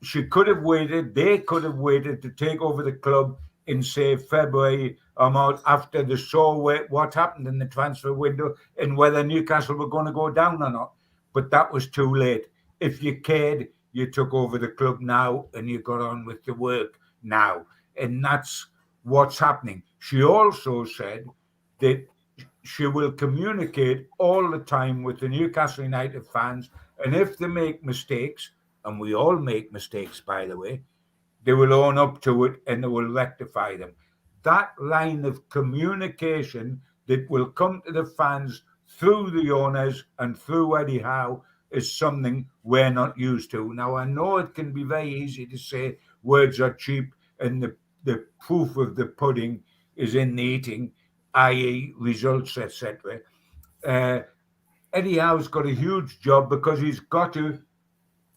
she could have waited, they could have waited to take over the club in, say, February or March after they saw what happened in the transfer window and whether Newcastle were going to go down or not. But that was too late. If you cared, you took over the club now and you got on with the work now. And that's what's happening. She also said that she will communicate all the time with the Newcastle United fans. And if they make mistakes, and we all make mistakes, by the way, they will own up to it and they will rectify them. That line of communication that will come to the fans through the owners and through Eddie Howe is something we're not used to. Now, I know it can be very easy to say words are cheap and the proof of the pudding is in the eating, i.e. results, etc. Eddie Howe's got a huge job because he's got to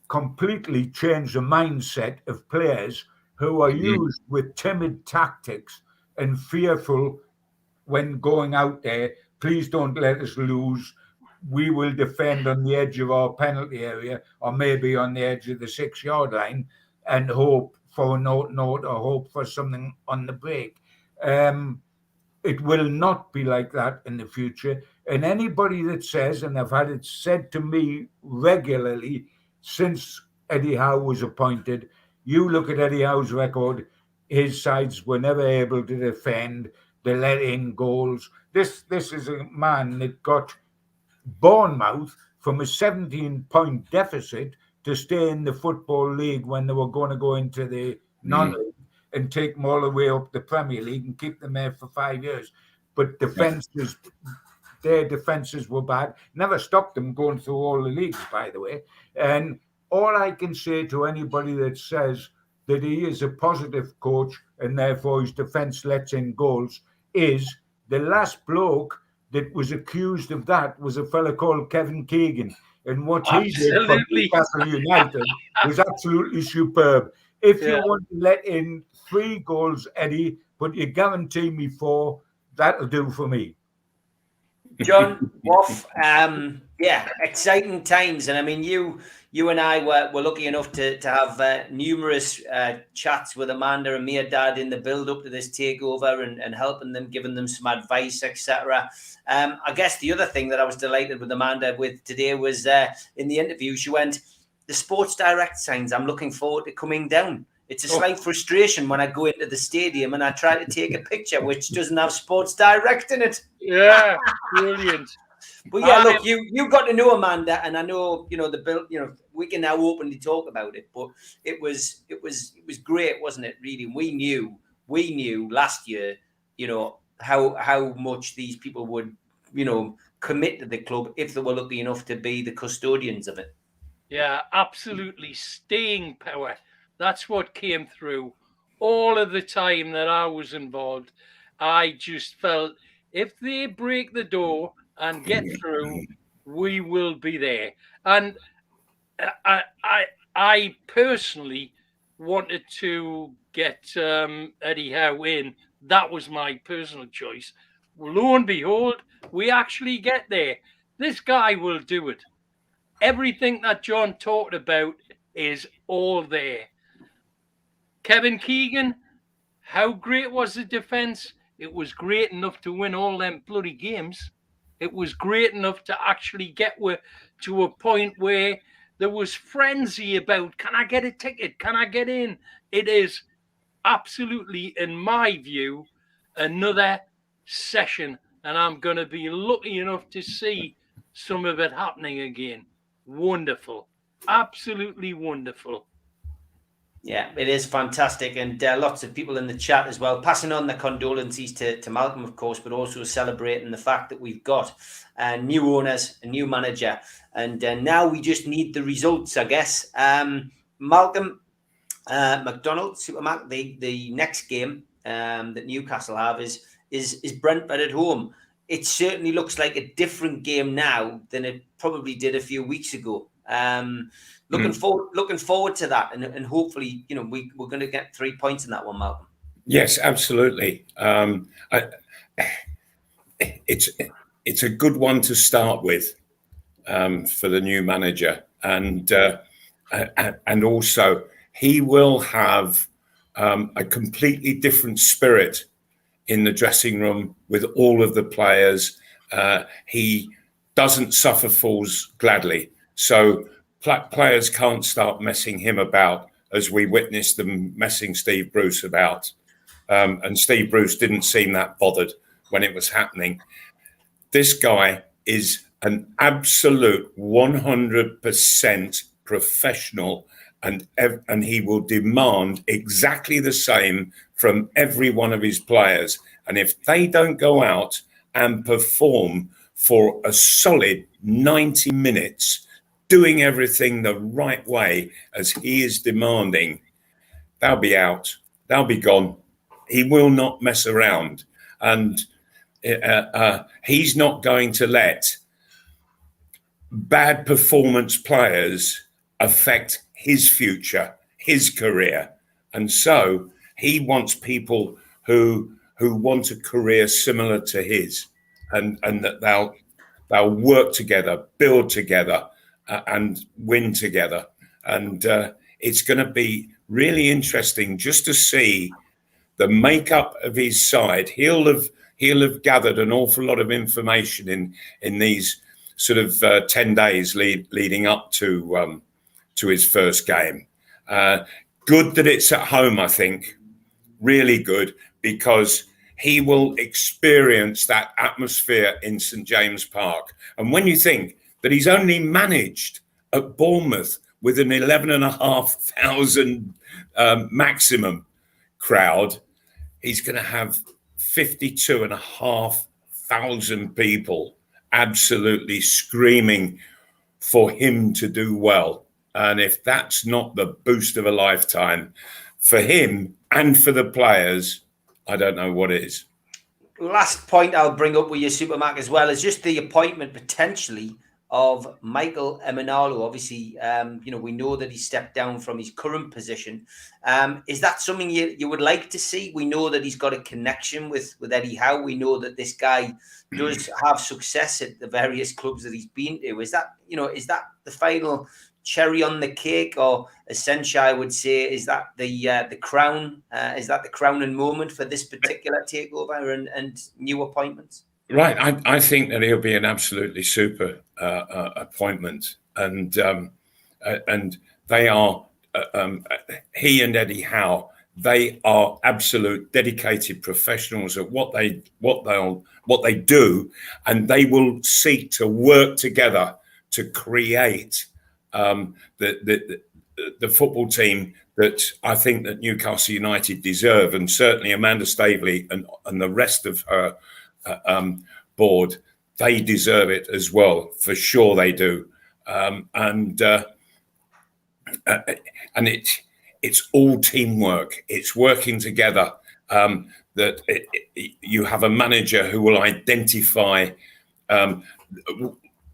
completely change the mindset of players who are used with timid tactics and fearful when going out there. Please don't let us lose. We will defend on the edge of our penalty area or maybe on the edge of the 6-yard line and hope for a note or hope for something on the break. It will not be like that in the future. And anybody that says, and I've had it said to me regularly since Eddie Howe was appointed, you look at Eddie Howe's record, his sides were never able to defend. They let in goals. This is a man that got Bournemouth from a 17-point deficit to stay in the Football League when they were going to go into the non-league and take them all the way up the Premier League and keep them there for 5 years. But their defences were bad. Never stopped them going through all the leagues, by the way. And all I can say to anybody that says that he is a positive coach and therefore his defence lets in goals is the last bloke that was accused of that was a fella called Kevin Keegan. And what he did for Newcastle United was absolutely superb. If you want to let in 3 goals, Eddie, but you guarantee me 4, that'll do for me. John, Waugh, exciting times. And I mean, you and I were lucky enough to have numerous chats with Amanda and me, Dad, in the build up to this takeover and helping them, giving them some advice, etc. I guess the other thing that I was delighted with Amanda with today was in the interview, she went, the Sports Direct signs, I'm looking forward to coming down. It's a slight frustration when I go into the stadium and I try to take a picture which doesn't have Sports Direct in it. Yeah, brilliant. But yeah, look, you got to know Amanda, and I know we can now openly talk about it. But it was great, wasn't it? Really, we knew last year, how much these people would, commit to the club if they were lucky enough to be the custodians of it. Yeah, absolutely. Staying power. That's what came through all of the time that I was involved. I just felt if they break the door and get through, we will be there. And I personally wanted to get Eddie Howe in. That was my personal choice. Lo and behold, we actually get there. This guy will do it. Everything that John talked about is all there. Kevin Keegan, how great was the defence? It was great enough to win all them bloody games. It was great enough to actually get to a point where there was frenzy about, can I get a ticket? Can I get in? It is absolutely, in my view, another session. And I'm going to be lucky enough to see some of it happening again. Wonderful. Absolutely wonderful. Yeah, it is fantastic. And lots of people in the chat as well, passing on the condolences to Malcolm, of course, but also celebrating the fact that we've got new owners, a new manager. And now we just need the results, I guess. Malcolm, McDonald, Supermac, the next game that Newcastle have is Brentford at home. It certainly looks like a different game now than it probably did a few weeks ago. Looking forward to that, and hopefully, we're going to get 3 points in that one, Malcolm. Yes, absolutely. It's a good one to start with for the new manager, and also he will have a completely different spirit in the dressing room with all of the players. He doesn't suffer fools gladly. So players can't start messing him about, as we witnessed them messing Steve Bruce about. And Steve Bruce didn't seem that bothered when it was happening. This guy is an absolute 100% professional, and he will demand exactly the same from every one of his players. And if they don't go out and perform for a solid 90 minutes, doing everything the right way as he is demanding, they'll be out. They'll be gone. He will not mess around. And he's not going to let bad performance players affect his future, his career. And so he wants people who want a career similar to his, and that they'll work together, build together, and win together. And it's going to be really interesting just to see the makeup of his side. He'll have gathered an awful lot of information in these sort of 10 days leading up to his first game. Good that it's at home, I think. Really good, because he will experience that atmosphere in St. James Park. And when you think that he's only managed at Bournemouth with an 11,500 maximum crowd, he's going to have 52,500 people absolutely screaming for him to do well. And if that's not the boost of a lifetime for him and for the players, I don't know what is. Last point I'll bring up with you, Supermac, as well, is just the appointment potentially of Michael Emenalo. Obviously, we know that he stepped down from his current position. Is that something you would like to see? We know that he's got a connection with Eddie Howe. We know that this guy does have success at the various clubs that he's been to. Is that the final cherry on the cake, or essentially, I would say, is that the crown? Is that the crowning moment for this particular takeover and new appointments? Right, I think that he'll be an absolutely super appointment, and they are he and Eddie Howe. They are absolute dedicated professionals at what they do, and they will seek to work together to create the football team that I think that Newcastle United deserve, and certainly Amanda Staveley and the rest of her board, they deserve it as well, for sure they do. And it's all teamwork. It's working together. You have a manager who will identify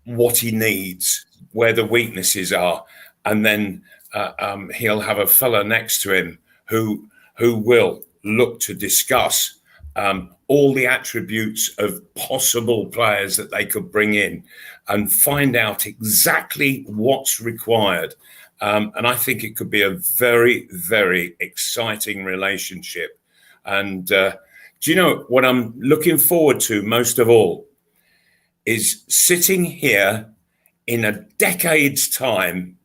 what he needs, where the weaknesses are, and then he'll have a fella next to him who will look to discuss all the attributes of possible players that they could bring in and find out exactly what's required. And I think it could be a very, very exciting relationship. And do you know what I'm looking forward to most of all is sitting here in a decade's time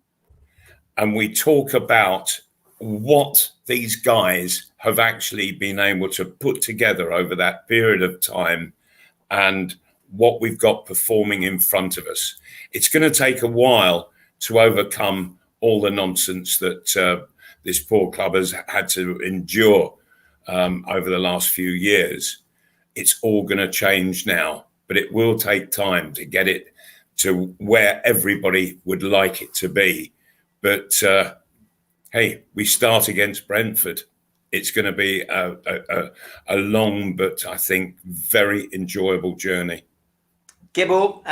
and we talk about what these guys have actually been able to put together over that period of time and what we've got performing in front of us. It's going to take a while to overcome all the nonsense that this poor club has had to endure over the last few years. It's all going to change now, but it will take time to get it to where everybody would like it to be. But hey, we start against Brentford. It's going to be a long, but I think very enjoyable journey. Gibbo,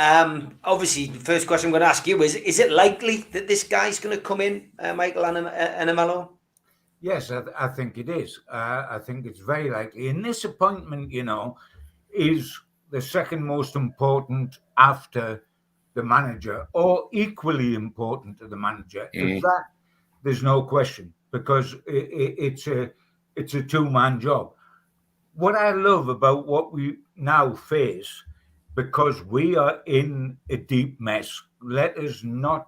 obviously, the first question I'm going to ask you is it likely that this guy's going to come in, Michael Anamello? Yes, I think it is. I think it's very likely. And this appointment, you know, is the second most important after the manager, or equally important to the manager. In fact, there's no question, because it's a two-man job. What I love about what we now face, because we are in a deep mess, let us not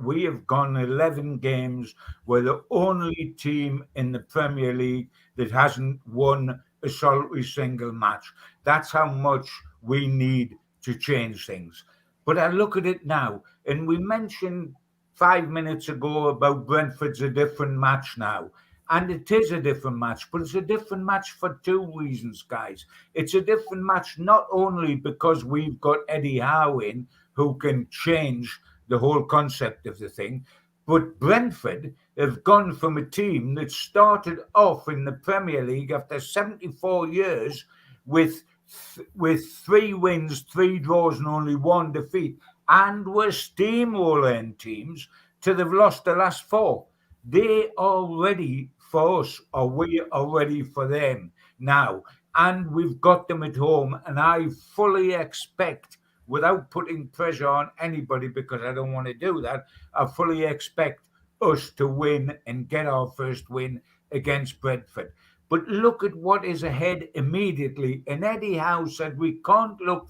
we have gone 11 games. We're the only team in the Premier League that hasn't won a solitary single match. That's how much we need to change things. But I look at it now, and we mentioned 5 minutes ago about Brentford's a different match now. And it is a different match, but it's a different match for two reasons, guys. It's a different match not only because we've got Eddie Howe in, who can change the whole concept of the thing, but Brentford have gone from a team that started off in the Premier League after 74 years with 3 wins, 3 draws, and only 1 defeat, and were steamrolling teams till they've lost the last 4. They are ready for us, or we are ready for them now. And we've got them at home. And I fully expect, without putting pressure on anybody, because I don't want to do that, I fully expect us to win and get our first win against Brentford. But look at what is ahead immediately. And Eddie Howe said we can't look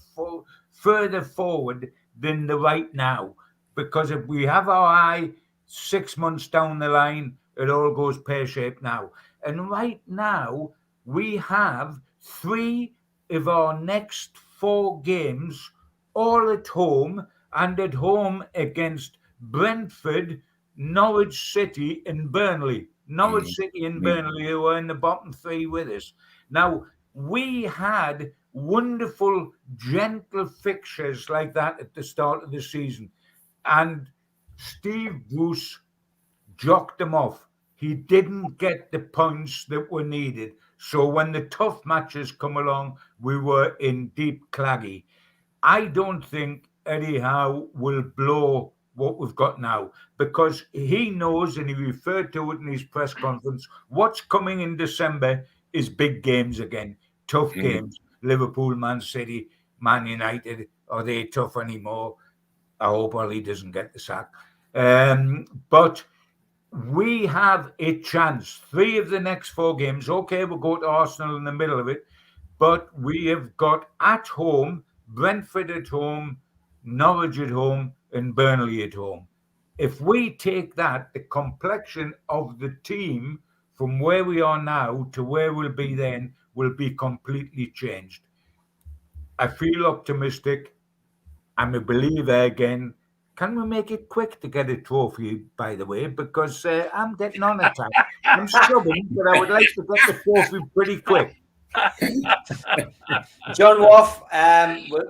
further forward than the right now, because if we have our eye 6 months down the line, it all goes pear-shaped now. And right now, we have 3 of our next 4 games all at home, and at home against Brentford, Norwich City and Burnley. Norwich City and Burnley, who are in the bottom 3 with us. Now, we had wonderful, gentle fixtures like that at the start of the season. And Steve Bruce jocked them off. He didn't get the points that were needed. So when the tough matches come along, we were in deep claggy. I don't think Eddie Howe will blow what we've got now, because he knows, and he referred to it in his press conference, what's coming in December is big games again, tough games. Liverpool, Man City, Man United, are they tough anymore? I hope Ollie doesn't get the sack. But we have a chance. 3 of the next 4 games. Okay, we'll go to Arsenal in the middle of it. But we have got at home, Brentford at home, Norwich at home, and Burnley at home. If we take that, the complexion of the team from where we are now to where we'll be then will be completely changed. I feel optimistic. I'm a believer again. Can we make it quick to get a trophy, by the way? Because I'm getting on a time. I'm stubborn, but I would like to get the trophy pretty quick. John Waugh,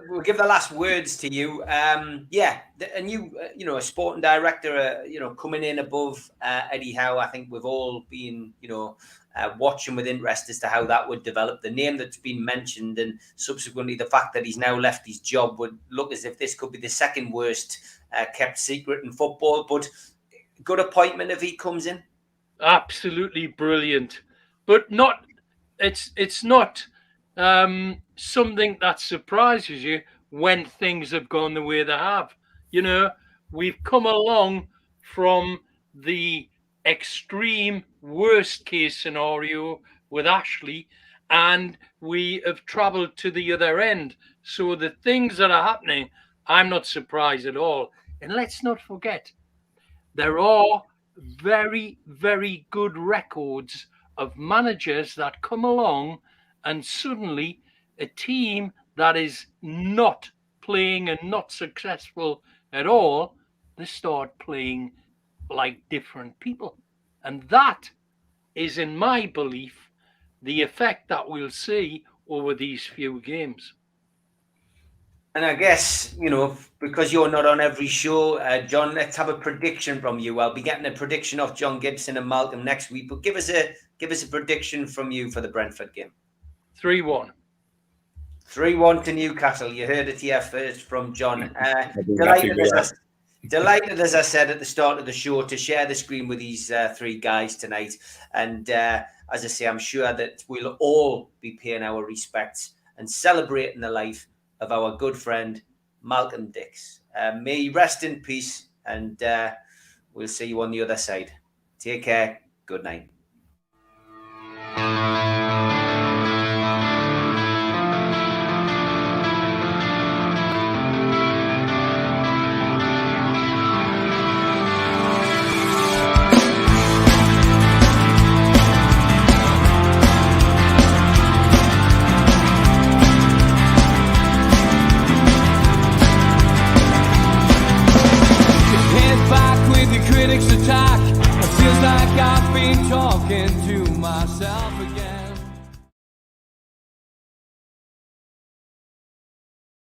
we'll give the last words to you. A new, a sporting director, coming in above Eddie Howe. I think we've all been, watching with interest as to how that would develop. The name that's been mentioned and subsequently the fact that he's now left his job would look as if this could be the second worst kept secret in football. But good appointment if he comes in. Absolutely brilliant, but not. It's not something that surprises you when things have gone the way they have. We've come along from the extreme worst case scenario with Ashley, and we have traveled to the other end. So the things that are happening, I'm not surprised at all. And let's not forget, there are very, very good records of managers that come along and suddenly a team that is not playing and not successful at all, they start playing like different people. And that is, in my belief, the effect that we'll see over these few games. And I guess, because you're not on every show, John, let's have a prediction from you. I'll be getting a prediction off John Gibson and Malcolm next week, but give us a prediction from you for the Brentford game. 3-1. 3-1 to Newcastle. You heard it here first from John. Delighted, as I said at the start of the show, to share the screen with these three guys tonight. And as I say, I'm sure that we'll all be paying our respects and celebrating the life of our good friend Malcolm Dix. May he rest in peace, and we'll see you on the other side. Take care. Good night. Critics attack. It feels like I've been talking to myself again.